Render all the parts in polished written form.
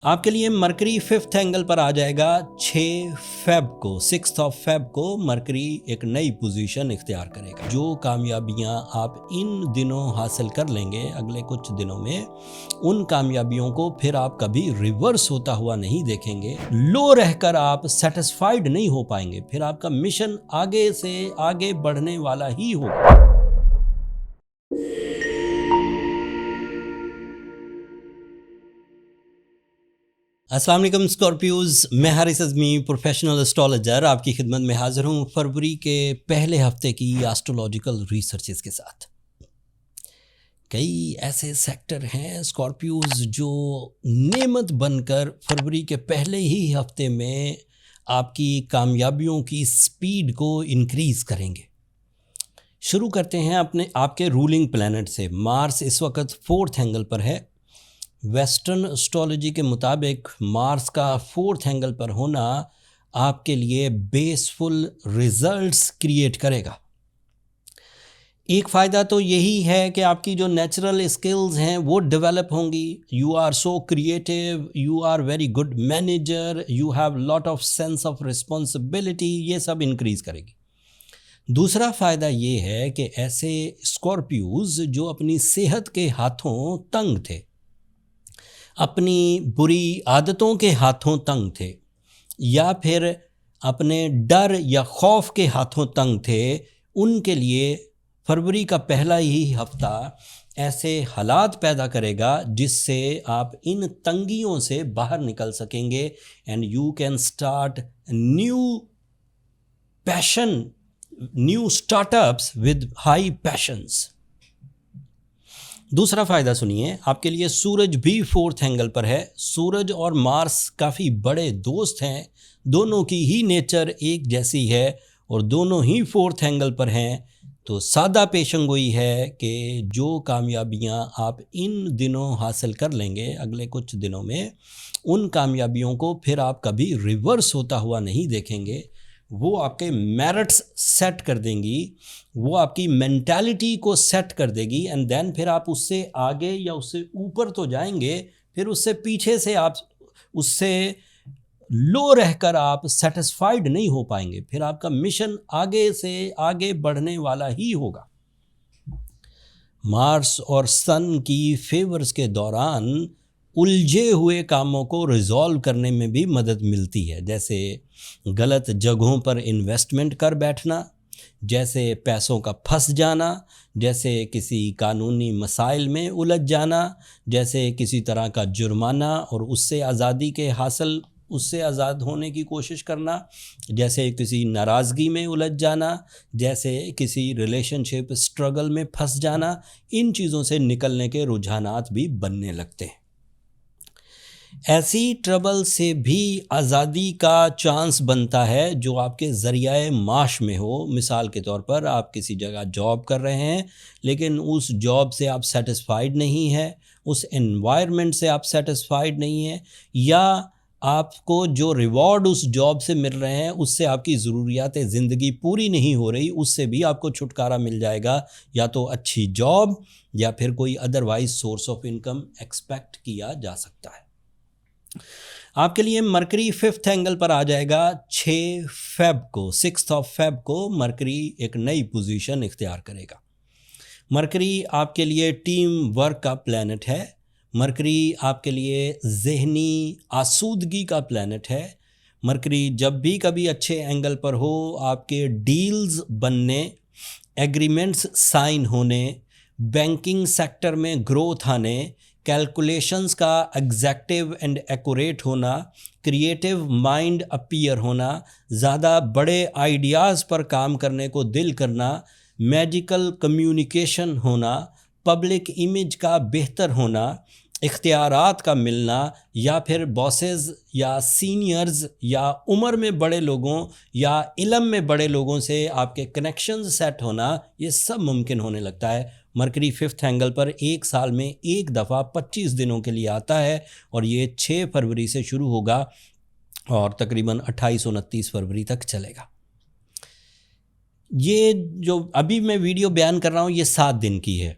آپ کے لیے مرکری 5th اینگل پر آ جائے گا 6 فیب کو مرکری ایک نئی پوزیشن اختیار کرے گا۔ جو کامیابیاں آپ ان دنوں حاصل کر لیں گے اگلے کچھ دنوں میں، ان کامیابیوں کو پھر آپ کبھی ریورس ہوتا ہوا نہیں دیکھیں گے۔ لو رہ کر آپ سیٹسفائیڈ نہیں ہو پائیں گے، پھر آپ کا مشن آگے سے آگے بڑھنے والا ہی ہوگا۔ السلام علیکم اسکارپیوز، میں حارث اعظمی پروفیشنل اسٹرالوجر آپ کی خدمت میں حاضر ہوں فروری کے پہلے ہفتے کی ایسٹرولوجیکل ریسرچز کے ساتھ۔ کئی ایسے سیکٹر ہیں اسکارپیوز جو نعمت بن کر فروری کے پہلے ہی ہفتے میں آپ کی کامیابیوں کی سپیڈ کو انکریز کریں گے۔ شروع کرتے ہیں آپ کے رولنگ پلینٹ سے۔ مارس اس وقت 4th اینگل پر ہے۔ ویسٹرن اسٹرالوجی کے مطابق مارس کا 4th اینگل پر ہونا آپ کے لیے بیسفل ریزلٹس کریٹ کرے گا۔ ایک فائدہ تو یہی ہے کہ آپ کی جو نیچرل اسکلز ہیں وہ ڈیولپ ہوں گی۔ You are so creative, you are very good manager, you have lot of sense of responsibility, یہ سب انکریز کرے گی۔ دوسرا فائدہ یہ ہے کہ ایسے اسکارپیوز جو اپنی صحت کے ہاتھوں تنگ تھے، اپنی بری عادتوں کے ہاتھوں تنگ تھے، یا پھر اپنے ڈر یا خوف کے ہاتھوں تنگ تھے، ان کے لیے فروری کا پہلا ہی ہفتہ ایسے حالات پیدا کرے گا جس سے آپ ان تنگیوں سے باہر نکل سکیں گے and you can start new start ups with high patience. دوسرا فائدہ سنیے، آپ کے لیے سورج بھی 4th اینگل پر ہے۔ سورج اور مارس کافی بڑے دوست ہیں، دونوں کی ہی نیچر ایک جیسی ہے اور دونوں ہی 4th اینگل پر ہیں، تو سادہ پیشن گوئی ہے کہ جو کامیابیاں آپ ان دنوں حاصل کر لیں گے اگلے کچھ دنوں میں، ان کامیابیوں کو پھر آپ کبھی ریورس ہوتا ہوا نہیں دیکھیں گے۔ وہ آپ کے میرٹس سیٹ کر دیں گی، وہ آپ کی مینٹالٹی کو سیٹ کر دے گی، اینڈ دین پھر آپ اس سے آگے یا اس سے اوپر تو جائیں گے، پھر اس سے پیچھے سے آپ اس سے لو رہ کر آپ سیٹسفائیڈ نہیں ہو پائیں گے، پھر آپ کا مشن آگے سے آگے بڑھنے والا ہی ہوگا۔ مارس اور سن کی فیورز کے دوران الجھے ہوئے کاموں کو ریزالو کرنے میں بھی مدد ملتی ہے، جیسے غلط جگہوں پر انویسٹمنٹ کر بیٹھنا، جیسے پیسوں کا پھنس جانا، جیسے کسی قانونی مسائل میں الجھ جانا، جیسے کسی طرح کا جرمانہ اور اس سے آزاد ہونے کی کوشش کرنا، جیسے کسی ناراضگی میں الجھ جانا، جیسے کسی ریلیشن شپ اسٹرگل میں پھنس جانا، ان چیزوں سے نکلنے کے رجحانات بھی بننے لگتے ہیں۔ ایسی ٹربل سے بھی آزادی کا چانس بنتا ہے جو آپ کے ذریعہ معاش میں ہو۔ مثال کے طور پر آپ کسی جگہ جاب کر رہے ہیں لیکن اس جاب سے آپ سیٹسفائیڈ نہیں ہیں، اس انوائرمنٹ سے آپ سیٹسفائیڈ نہیں ہیں، یا آپ کو جو ریوارڈ اس جاب سے مل رہے ہیں اس سے آپ کی ضروریات زندگی پوری نہیں ہو رہی، اس سے بھی آپ کو چھٹکارا مل جائے گا، یا تو اچھی جاب یا پھر کوئی otherwise source of income expect کیا جا سکتا ہے۔ آپ کے لیے مرکری 5th اینگل پر آ جائے گا 6 فیب کو مرکری ایک نئی پوزیشن اختیار کرے گا۔ مرکری آپ کے لیے ٹیم ورک کا پلینٹ ہے، مرکری آپ کے لیے ذہنی آسودگی کا پلینٹ ہے۔ مرکری جب بھی کبھی اچھے اینگل پر ہو، آپ کے ڈیلز بننے، ایگریمنٹس سائن ہونے، بینکنگ سیکٹر میں گروتھ آنے، کیلکولیشنز کا ایگزیکٹو اینڈ ایکوریٹ ہونا، کریٹیو مائنڈ اپیئر ہونا، زیادہ بڑے آئیڈیاز پر کام کرنے کو دل کرنا، میجیکل کمیونیکیشن ہونا، پبلک امیج کا بہتر ہونا، اختیارات کا ملنا، یا پھر باسز یا سینئرز یا عمر میں بڑے لوگوں یا علم میں بڑے لوگوں سے آپ کے کنیکشنز سیٹ ہونا، یہ سب ممکن ہونے لگتا ہے۔ مرکری 5th اینگل پر ایک سال میں ایک دفعہ 25 دنوں کے لیے آتا ہے اور یہ 6 فروری سے شروع ہوگا اور تقریباً 28-29 فروری تک چلے گا۔ یہ جو ابھی میں ویڈیو بیان کر رہا ہوں یہ 7 دن کی ہے،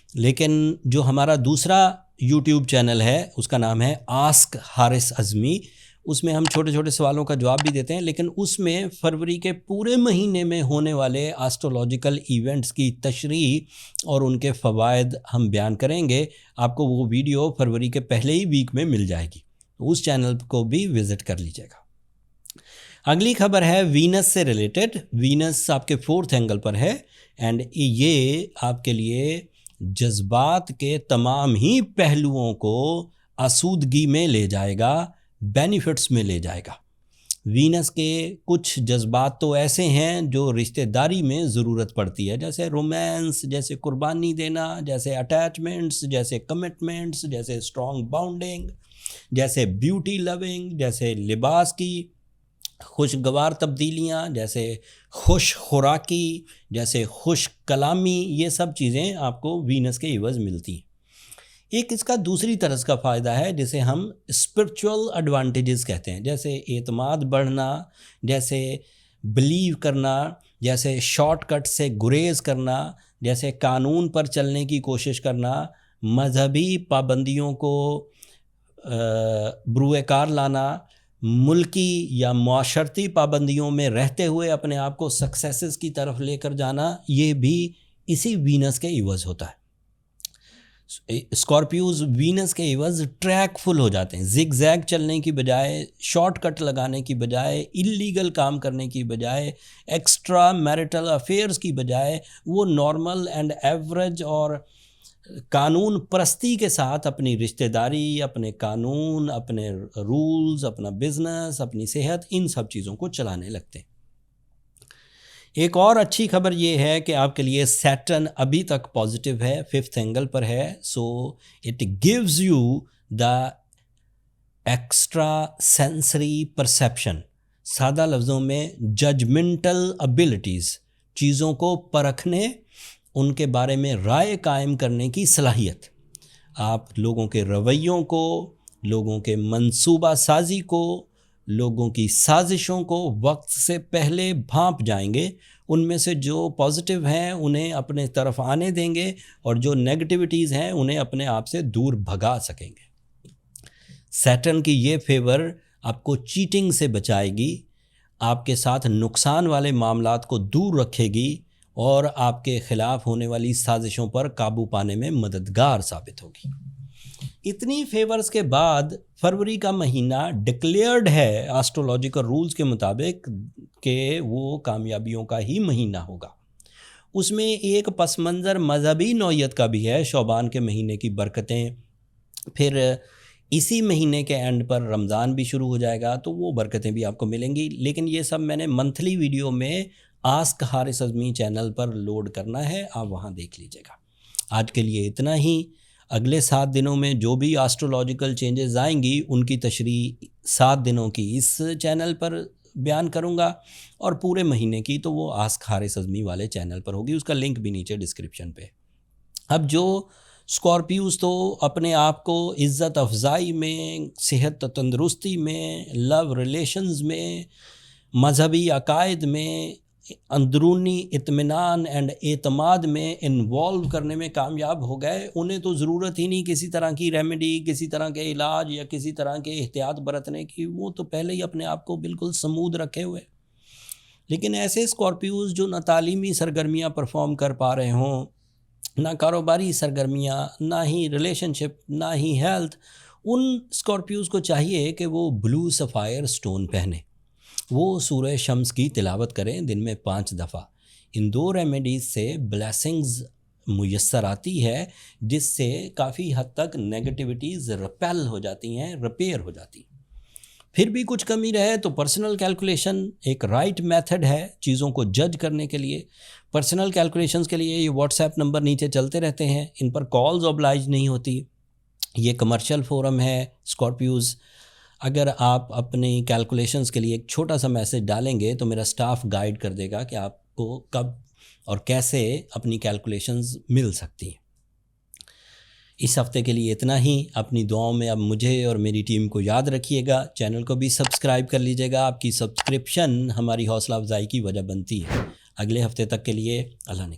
لیکن جو ہمارا دوسرا یوٹیوب چینل ہے، اس کا نام ہے آسک حارث اعظمی. اس میں ہم چھوٹے چھوٹے سوالوں کا جواب بھی دیتے ہیں، لیکن اس میں فروری کے پورے مہینے میں ہونے والے آسٹرولوجیکل ایونٹس کی تشریح اور ان کے فوائد ہم بیان کریں گے. آپ کو وہ ویڈیو فروری کے پہلے ہی ویک میں مل جائے گی، اس چینل کو بھی وزٹ کر لیجیے گا. اگلی خبر ہے وینس سے ریلیٹڈ. وینس آپ کے 4th اینگل پر ہے، اینڈ یہ آپ کے لیے جذبات کے تمام ہی پہلوؤں کو آسودگی میں لے جائے گا، بینیفٹس میں لے جائے گا. وینس کے کچھ جذبات تو ایسے ہیں جو رشتہ داری میں ضرورت پڑتی ہے، جیسے رومانس، جیسے قربانی دینا، جیسے اٹیچمنٹس، جیسے کمٹمنٹس، جیسے اسٹرانگ باؤنڈنگ، جیسے بیوٹی لونگ، جیسے لباس کی خوشگوار تبدیلیاں، جیسے خوش خوراکی، جیسے خوش کلامی. یہ سب چیزیں آپ کو وینس کے عوض ملتی ہیں. ایک اس کا دوسری طرز کا فائدہ ہے جسے ہم اسپرچول ایڈوانٹیجز کہتے ہیں، جیسے اعتماد بڑھنا، جیسے بلیو کرنا، جیسے شارٹ کٹ سے گریز کرنا، جیسے قانون پر چلنے کی کوشش کرنا، مذہبی پابندیوں کو بروئے کار لانا، ملکی یا معاشرتی پابندیوں میں رہتے ہوئے اپنے آپ کو سکسیسز کی طرف لے کر جانا، یہ بھی اسی وینس کے عوض ہوتا ہے. اسکارپیوز وینس کے عوض ٹریک فل ہو جاتے ہیں. زگ زیگ چلنے کی بجائے، شارٹ کٹ لگانے کی بجائے، اللیگل کام کرنے کی بجائے، ایکسٹرا میرٹل افیئرز کی بجائے، وہ نارمل اینڈ ایوریج اور قانون پرستی کے ساتھ اپنی رشتہ داری، اپنے قانون، اپنے رولز، اپنا بزنس، اپنی صحت، ان سب چیزوں کو چلانے لگتے ہیں. ایک اور اچھی خبر یہ ہے کہ آپ کے لیے سیٹرن ابھی تک پازیٹیو ہے، 5th اینگل پر ہے. So it gives you the extra sensory perception. سادہ لفظوں میں ججمنٹل ابیلٹیز، چیزوں کو پرکھنے، ان کے بارے میں رائے قائم کرنے کی صلاحیت. آپ لوگوں کے رویوں کو، لوگوں کے منصوبہ سازی کو، لوگوں کی سازشوں کو وقت سے پہلے بھانپ جائیں گے. ان میں سے جو پازیٹیو ہیں انہیں اپنے طرف آنے دیں گے، اور جو نیگیٹیوٹیز ہیں انہیں اپنے آپ سے دور بھگا سکیں گے. سیٹرن کی یہ فیور آپ کو چیٹنگ سے بچائے گی، آپ کے ساتھ نقصان والے معاملات کو دور رکھے گی، اور آپ کے خلاف ہونے والی سازشوں پر قابو پانے میں مددگار ثابت ہوگی. اتنی فیورز کے بعد فروری کا مہینہ ڈکلیئرڈ ہے آسٹرولوجیکل رولز کے مطابق کہ وہ کامیابیوں کا ہی مہینہ ہوگا. اس میں ایک پس منظر مذہبی نوعیت کا بھی ہے، شعبان کے مہینے کی برکتیں. پھر اسی مہینے کے اینڈ پر رمضان بھی شروع ہو جائے گا، تو وہ برکتیں بھی آپ کو ملیں گی. لیکن یہ سب میں نے منتھلی ویڈیو میں آسک حارث اعظمی چینل پر لوڈ کرنا ہے، آپ وہاں دیکھ لیجیے گا. آج کے لیے اتنا ہی. اگلے 7 دنوں میں جو بھی آسٹرولوجیکل چینجز آئیں گی ان کی تشریح 7 دنوں کی اس چینل پر بیان کروں گا، اور پورے مہینے کی تو وہ آسک حارث اعظمی والے چینل پر ہوگی. اس کا لنک بھی نیچے ڈسکرپشن پہ. اب جو اسکارپیوز تو اپنے آپ کو عزت افزائی میں، صحت و تندرستی میں، لو ریلیشنز میں، مذہبی عقائد میں، اندرونی اطمینان اینڈ اعتماد میں انوالو کرنے میں کامیاب ہو گئے، انہیں تو ضرورت ہی نہیں کسی طرح کی ریمیڈی، کسی طرح کے علاج یا کسی طرح کے احتیاط برتنے کی. وہ تو پہلے ہی اپنے آپ کو بالکل سمودھ رکھے ہوئے. لیکن ایسے اسکارپیوز جو نہ تعلیمی سرگرمیاں پرفارم کر پا رہے ہوں، نہ کاروباری سرگرمیاں، نہ ہی ریلیشن شپ، نہ ہی ہیلتھ، ان اسکارپیوز کو چاہیے کہ وہ بلو سفائر سٹون پہنے، وہ سورہ شمس کی تلاوت کریں دن میں 5 دفعہ. ان 2 ریمیڈیز سے بلیسنگز میسر آتی ہے، جس سے کافی حد تک نیگیٹیوٹیز ریپیل ہو جاتی ہیں، ریپیئر ہو جاتی ہیں. پھر بھی کچھ کمی رہے تو پرسنل کیلکولیشن ایک رائٹ میتھڈ ہے چیزوں کو جج کرنے کے لیے. پرسنل کیلکولیشنز کے لیے یہ واٹس ایپ نمبر نیچے چلتے رہتے ہیں، ان پر کالز اوبلائج نہیں ہوتی. یہ کمرشل فورم ہے اسکارپیوز. اگر آپ اپنی کیلکولیشنز کے لیے ایک چھوٹا سا میسج ڈالیں گے تو میرا سٹاف گائیڈ کر دے گا کہ آپ کو کب اور کیسے اپنی کیلکولیشنز مل سکتی ہیں. اس ہفتے کے لیے اتنا ہی. اپنی دعاؤں میں اب مجھے اور میری ٹیم کو یاد رکھیے گا. چینل کو بھی سبسکرائب کر لیجیے گا. آپ کی سبسکرپشن ہماری حوصلہ افزائی کی وجہ بنتی ہے. اگلے ہفتے تک کے لیے اللہ نے